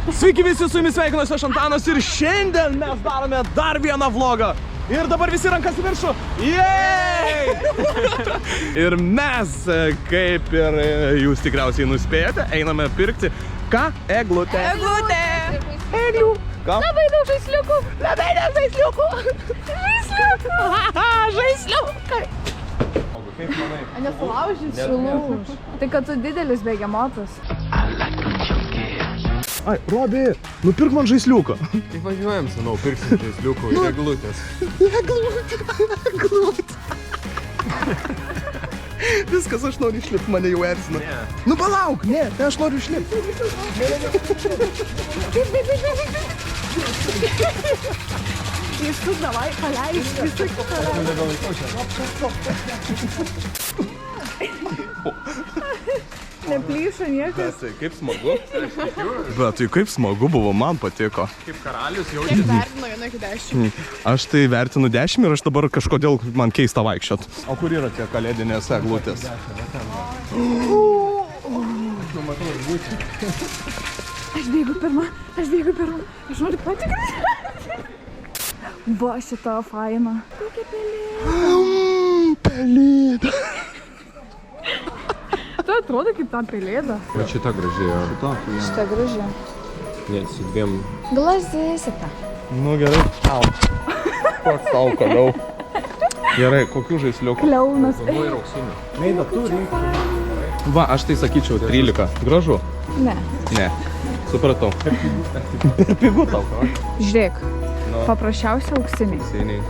Sveiki visi, su jumis sveikinuosi aš Antanas ir šiandien mes darome dar vieną vlogą. Ir dabar visi rankas į viršų. Jej! Ir mes, kaip ir jūs tikriausiai nuspėjote, einame pirkti ką? Eglutę. Eglutė! Eglių. Ką? Labai daug žaisliukų! Labai daug žaisliukų. Žaisliukų! Žaisliukai! Kaip manai? Nesulaužyt sulauž. Tai kad tu didelis begemotas. Ai, Robi, nupirk man žaisliuką. Kaip važiuojam, senau, pirksim žaisliukų ir eglutės. Eglutė. Viskas, aš noriu išlipti, mane jau erzina. Ne. Nu palauk, ne, tai aš noriu išlipti. Išsuk, davai, paleisk, išsuk, neplyšo niekas. Tai kaip smagu. Bet tai kaip smagu buvo, man patiko. Kaip karalius Kiek jaučiasi. vertino 1 iki 10? Aš tai vertinu 10 ir aš dabar kažkodėl man keista vaikščiot. O kur yra tie kalėdinės eglutės? Aš bėgu pirma, aš noriu patikrinti. Va, šita faina. Kokia pelė. Pelėda. Tu atrodo kaip ta pelėda. Va šita gražiai. Šita graži. Ne, su dviem. Glazėsita. Nu gerai, tau. Koks tau toliau. Gerai, kokių žaisliukų? Kliaunas. Buvo ir auksinių. Meida, turi. Va, aš tai sakyčiau 13. Gražu? Ne. Ne. Supratau. Per pigu tau, ką? Žiūrėk. Paprasčiausia auksiniai. Seniai.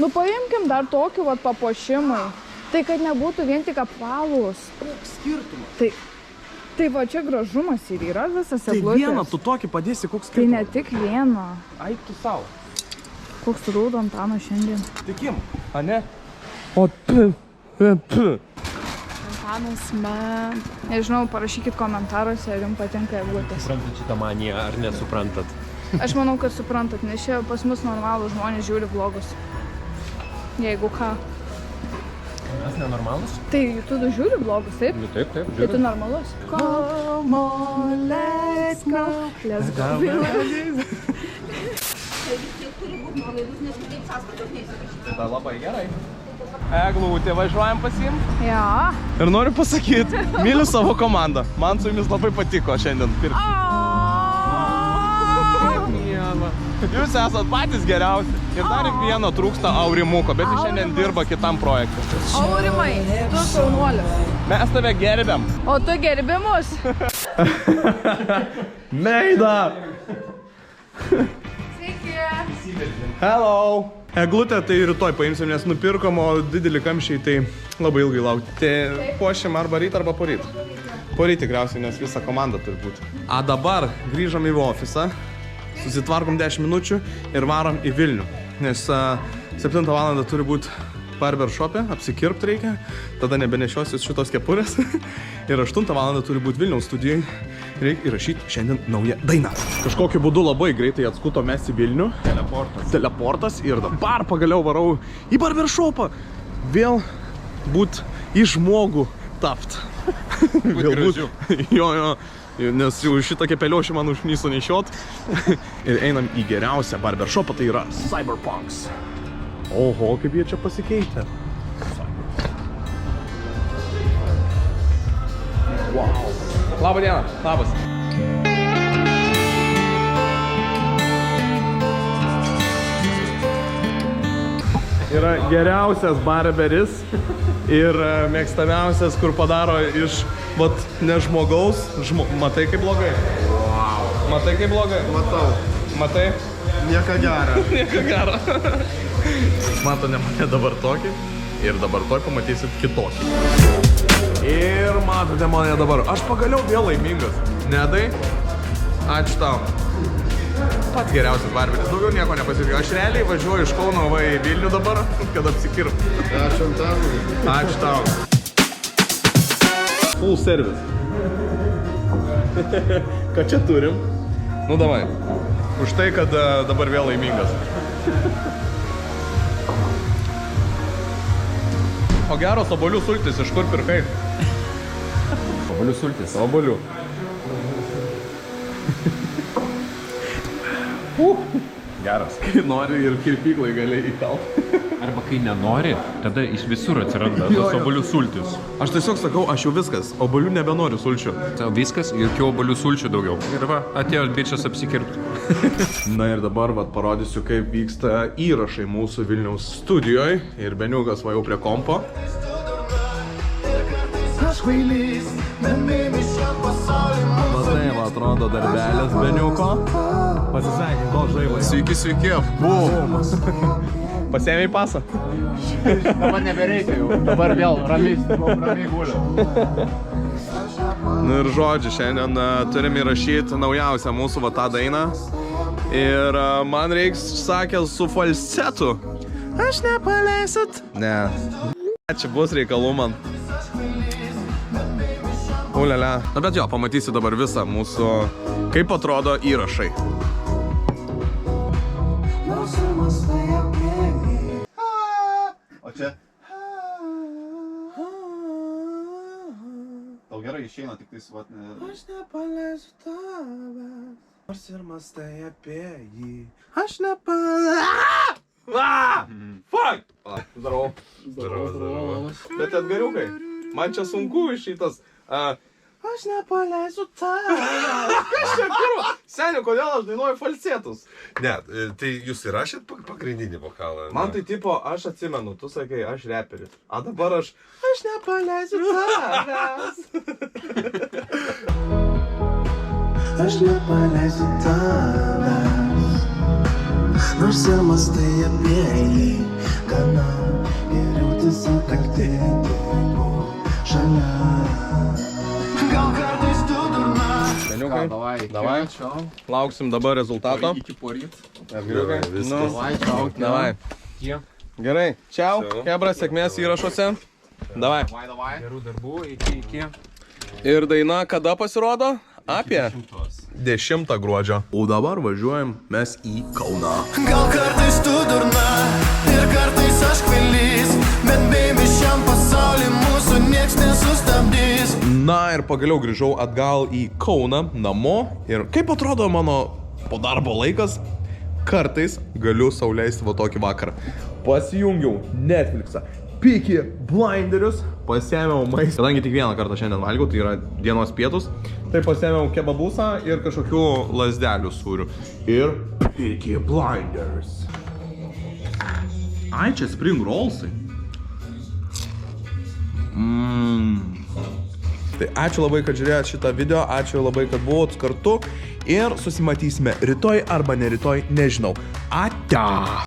Nu paimkim dar tokį vat papuošimai. Tai kad nebūtų vien tik apvalūs. Koks skirtumas? Tai va čia gražumas ir yra visas Tai eglutės. vieną tu tokį padėsi, koks Tai ne skirtumas? tik vieną. Ai, tu savo. Koks rūdo Antano šiandien. Tikim, a ne? O p. Antanas man. Nežinau, parašykit komentaruose, ar jums patinka eglutės. Suprantat šitą maniją, ar nesuprantat? Aš manau, kad suprantat, nes čia pas mus normalų žmonės žiūri vlogus. Jeigu ką. Mes nenormalus? Tai tu žiūri vlogus, taip? Nu taip, taip, Tai tu normalus? Come on, let's go. Let's go. Tai labai gerai. Eglutė, važiuojam pasiimti. Ja. Ir noriu pasakyti, myliu savo komandą. Man su jumis labai patiko šiandien pirkti. Jūs esat patys geriausi. Ir dar vieno trūksta Aurimuko, bet jis šiandien dirba kitam projektui. Aurimai, tu saunuolis. Mes tave gerbiam. O tu gerbimus? Meida! Sveiki. Hello! Eglutę tai rytoj paimsim, nes nupirkom, o didelį kamščiai tai labai ilgai laukti. Tai puošim arba ryt, arba poryt. Poryt tikriausiai, nes visa komanda turi būti. A dabar grįžom į ofisą, susitvarkom 10 minučių ir varom į Vilnių. Nes 7 valandą turi būti barbershop'e, apsikirpt reikia, tada nebenešiosiu šitos kepurės. Ir 8 valandą turi būti Vilniaus studijai. Reikia įrašyti šiandien naują dainą. Kažkokiu būdu labai greitai atskuto mes į Vilnių. Teleportas. Ir dabar pagaliau varau į barbershop'ą. Vėl būt į žmogų tapt. Vėl gražiu. Jo. Nes jau šitą kepeliošį man užnysu nešiot. Ir einam į geriausią barbershopą, tai yra Cyberpunks. Oho, kaip jie čia pasikeitė. Wow. Labą dieną, labas. Yra geriausias barberis ir mėgstamiausias, kur padaro iš, vat, ne žmogaus. Matai kaip blogai? Wow. Matai kaip blogai? Matau. Matai? Nieko gero. Nieko gero. Matote mane dabar tokį ir dabar toj pamatysit kitokį. Ir matote mane dabar. Aš pagaliau vėl laimingas. Nedai? Ačiū tau. Pats geriausias barberis. Daugiau nieko nepasitikiu. Aš realiai važiuoju iš Kauno va į Vilnių dabar, kad apsikirp. Ačiū Antanui. Ačiū tau. Full service. Ką čia turim? Nu davai. Už tai, kad dabar vėl laimingas. O geros obuolių sultis, iš kur pirkai? Obuolių sultis. Obuolių. Geras. Kai nori ir kirpyklai gali įkalti. Arba kai nenori, tada iš visur atsiranda tos obuolių sultis. Aš tiesiog sakau, aš jau viskas, obuolių nebenoriu sulčių. Viskas, jokių obuolių sulčių daugiau. Ir va, atėjo bičias apsikirpti. Na ir dabar parodysiu, kaip vyksta įrašai mūsų Vilniaus studijoje. Ir Beniukas va jau prie kompo. Matai, va atrodo darbelis Beniuko. Pasisveikin, to žailai. Sveiki, sveiki. Bum. Pasėmei pasą? Dabar nebereikia jau. Dabar vėl ramiai guliu. Nu ir žodžiu, šiandien turim įrašyti naujausią mūsų va tą dainą. Ir man reiks, sakė, su falsetu. Aš nepaleisit. Ne. Čia bus reikalų man. Ulele. Na bet jo, pamatysi dabar visą mūsų, kaip atrodo įrašai. O čia? Tau gerai išeina, tik tai svat... Aš nepaleisiu tavęs, nors ir mastai apie jį. Aš nepaleisiu... Fuck! Zdarau. Bet atgariukai, man čia sunku iš šitas... Aš nepaleisiu tavęs. Kas čia kurva? Seniau, kodėl aš dainuoju falsetus? Ne, tai jūs įrašėt pagrindinį vokalą? Man tai tipo, aš atsimenu, tu sakai, aš reperis. A dabar aš nepaleisiu tavęs. Aš nepaleisiu tavęs, nors ir mastai apie jį, gana geriau tiesiog kaltėti šalia. Gal kartais tu durna. Beniukai, davai. Lauksim dabar rezultato. Iki poryt. Atgariukai. Viskas. Davai. Gerai, čiau. Hebra, sėkmės įrašuose. Davai. Gerų darbų, iki. Ir daina kada pasirodo? Apie 10 gruodžio. O dabar važiuojam mes į Kauną. Gal kartais tu durna ir kartais aš kvailys, bet baby šiam pasauly mūsų nieks nesustabdys. Na ir pagaliau grįžau atgal į Kauną, namo. Ir kaip atrodo mano po darbo laikas, kartais galiu sau leisti va tokį vakarą. Pasijungiau Netflixą, Peaky Blinderius, pasėmiau maistą. Kadangi tik vieną kartą šiandien valgiau, tai yra dienos pietus, tai pasėmiau kebabusą ir kažkokių lazdelių sūrių. Ir Peaky Blinders. Ai, čia spring rollsai. Tai ačiū labai, kad žiūrėjot šitą video, ačiū labai, kad buvot kartu ir susimatysime rytoj arba ne rytoj, nežinau. Atia!